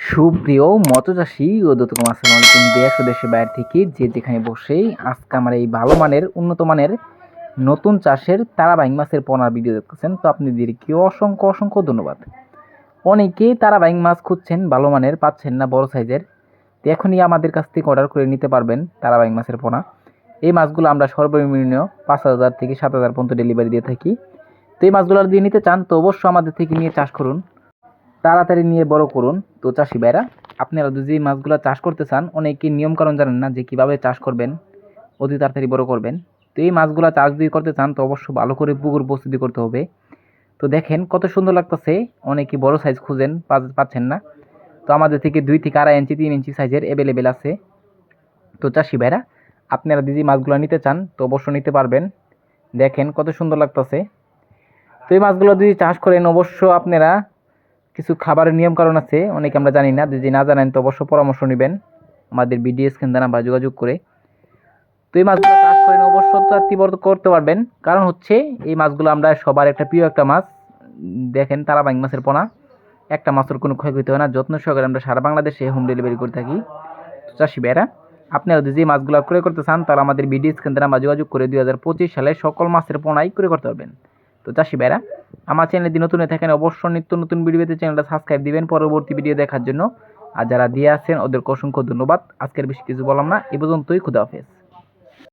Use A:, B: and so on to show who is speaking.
A: সুপ্রিয় মৎস্যচাষী ও দর্শক আসসালামু আলাইকুম। দেশ ও দেশের বাইরে থেকে যে যেখানে বসেই আজকে আমার এই ভালো মানের উন্নত মানের নতুন চাষের তারাবাইং মাছের পোনার ভিডিও দেখতেছেন, তো আপনাদেরকে অসংখ্য অসংখ্য ধন্যবাদ। অনেকেই তারাবাইং মাছ খুঁজছেন, ভালো মানের পাচ্ছেন না বড় সাইজের, তো এখনই আমাদের কাছ থেকে অর্ডার করে নিতে পারবেন তারাবাইং মাছের পোনা। এই মাছগুলো আমরা সর্বনিম্ন 5,000 থেকে 7,000 পর্যন্ত ডেলিভারি দিয়ে থাকি। তো এই মাছগুলো দিয়ে নিতে চান তো অবশ্যই আমাদের থেকে নিয়ে চাষ করুন, তাড়াতাড়ি নিয়ে বড় করুন। তো চাষি ভাইরা, আপনারা যদি মাছগুলো চাষ করতে চান, অনেকেই নিয়মকানুন জানেন না যে কীভাবে চাষ করবেন, অতি তাড়াতাড়ি বড় করবেন। তো এই মাছগুলো চাষ যদি করতে চান তো অবশ্যই ভালো করে পুকুর প্রস্তুতি করতে হবে। তো দেখেন কত সুন্দর লাগতেছে, অনেকে বড় সাইজ খুঁজেন পাচ্ছেন না, তো আমাদের থেকে 2 থেকে 2.5 ইঞ্চি 3 ইঞ্চি সাইজের অ্যাভেলেবেল আছে। তো চাষি ভাইরা, আপনারা যদি মাছগুলো নিতে চান তো অবশ্যই নিতে পারবেন। দেখেন কত সুন্দর লাগতেছে। তো এই মাছগুলো যদি চাষ করেন অবশ্য আপনারা কিছু খাবারের নিয়ম কারণ আছে, অনেকে আমরা জানি না, যদি না জানেন তো অবশ্যই পরামর্শ নেবেন আমাদের বিডিএস কেন্দ্র নাম্বার যোগাযোগ করে। তো এই মাছগুলো চাষ করেন অবশ্যই করতে পারবেন, কারণ হচ্ছে এই মাছগুলো আমরা সবার একটা প্রিয় একটা মাছ। দেখেন তারাবাইং মাছের পোনা, একটা মাছের কোনো ক্ষয়ক্ষতি হয় না, যত্ন সহকারে আমরা সারা বাংলাদেশে হোম ডেলিভারি করে থাকি। তো চাষি ভাইরা, আপনারা যদি এই মাছগুলো ক্রয় করতে চান তাহলে আমাদের বিডিএস কেন্দ্র নাম্বার যোগাযোগ করে 2025 সালে সকল মাছের পোনাই ক্রয় করতে পারবেন। তো চাষি ভাইরা, আমার চ্যানেলে যদি নতুন হয়ে থাকেন অবশ্যই নিত্য নতুন ভিডিও পেতে চ্যানেলটা সাবস্ক্রাইব দিবেন পরবর্তী ভিডিও দেখার জন্য। আর যারা দিয়ে আছেন ওদেরকে অসংখ্য ধন্যবাদ। আজকের বেশি কিছু বললাম না, এ পর্যন্তই। খুদা হাফেজ।